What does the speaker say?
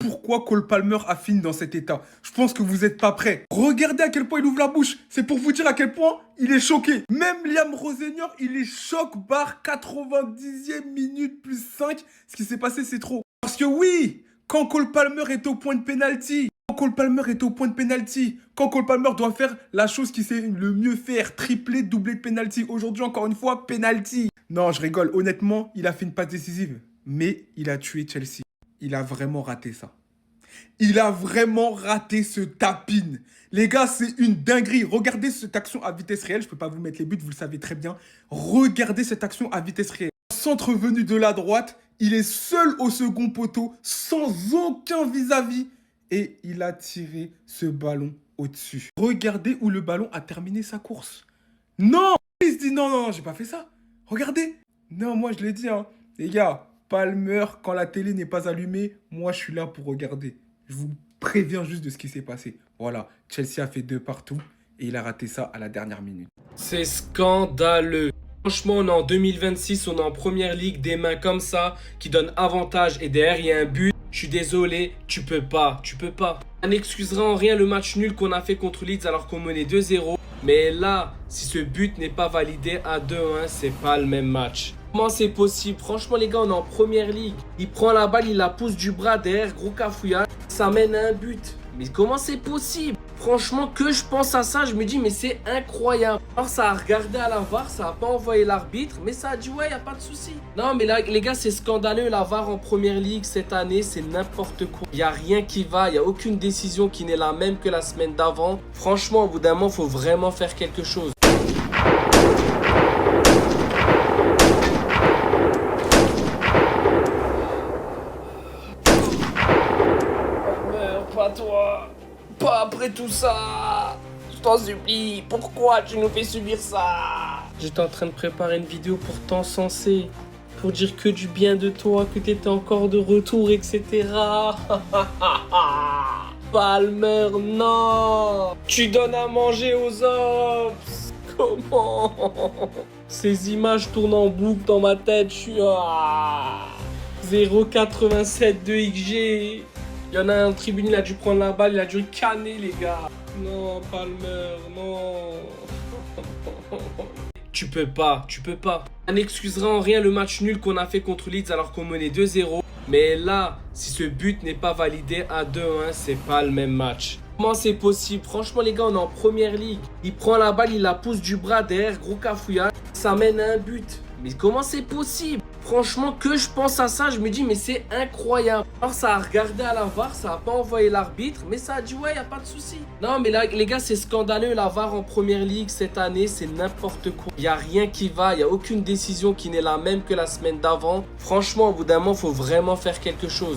Pourquoi Cole Palmer a fini dans cet état? Je pense que vous n'êtes pas prêts. Regardez à quel point il ouvre la bouche. C'est pour vous dire à quel point il est choqué. Même Liam Rosenor, il est choc barre 90e minute plus 5. Ce qui s'est passé, c'est trop. Parce que oui, quand Cole Palmer est au point de pénalty, quand Cole Palmer doit faire la chose qu'il sait le mieux faire, tripler, doubler de pénalty. Aujourd'hui, encore une fois, pénalty. Non, je rigole. Honnêtement, il a fait une passe décisive. Mais il a tué Chelsea. Il a vraiment raté ça. Il a vraiment raté ce tapin. Les gars, c'est une dinguerie. Regardez cette action à vitesse réelle. Je ne peux pas vous mettre les buts, vous le savez très bien. Regardez cette action à vitesse réelle. Centre venu de la droite. Il est seul au second poteau, sans aucun vis-à-vis. Et il a tiré ce ballon au-dessus. Regardez où le ballon a terminé sa course. Non! Il se dit non, non, non, j'ai pas fait ça. Regardez. Non, moi je l'ai dit, hein. Les gars, Palmer, quand la télé n'est pas allumée, moi je suis là pour regarder. Je vous préviens juste de ce qui s'est passé. Voilà, Chelsea a fait 2 partout et il a raté ça à la dernière minute. C'est scandaleux. Franchement, on est en 2026, on est en première ligue, des mains comme ça, qui donnent avantage et derrière il y a un but. Je suis désolé, tu peux pas. Ça n'excusera en rien le match nul qu'on a fait contre Leeds alors qu'on menait 2-0. Mais là, si ce but n'est pas validé à 2-1, c'est pas le même match. Comment c'est possible? Franchement les gars, on est en première ligue. Il prend la balle, il la pousse du bras derrière, gros cafouillage. Ça mène à un but. Mais comment c'est possible? Franchement, que je pense à ça, je me dis mais c'est incroyable. Alors ça a regardé à la VAR, ça a pas envoyé l'arbitre, mais ça a dit ouais, y a pas de souci. Non mais là les gars, c'est scandaleux, la VAR en première ligue cette année, c'est n'importe quoi. Y a rien qui va, y a aucune décision qui n'est la même que la semaine d'avant. Franchement, au bout d'un moment, faut vraiment faire quelque chose. Pas toi, pas après tout ça. Je t'en supplie, pourquoi tu nous fais subir ça? J'étais en train de préparer une vidéo pour t'encenser, pour dire que du bien de toi, que t'étais encore de retour, etc. Palmer, non. Tu donnes à manger aux ops. Comment? Ces images tournent en boucle dans ma tête, je suis... 0,87 de XG. Il y en a un tribune, il a dû prendre la balle, il a dû canner les gars. Non, Palmer, non. Tu peux pas. Ça n'excusera en rien le match nul qu'on a fait contre Leeds alors qu'on menait 2-0. Mais là, si ce but n'est pas validé à 2-1, c'est pas le même match. Comment c'est possible? Franchement les gars, on est en première ligue. Il prend la balle, il la pousse du bras derrière, gros cafouillage. Ça mène à un but. Mais comment c'est possible? Franchement, que je pense à ça, je me dis mais c'est incroyable. Alors ça a regardé à la VAR, ça a pas envoyé l'arbitre, mais ça a dit ouais, y a pas de souci. Non mais là les gars, c'est scandaleux, la VAR en première ligue cette année, c'est n'importe quoi. Y a rien qui va, y a aucune décision qui n'est la même que la semaine d'avant. Franchement, au bout d'un moment, faut vraiment faire quelque chose.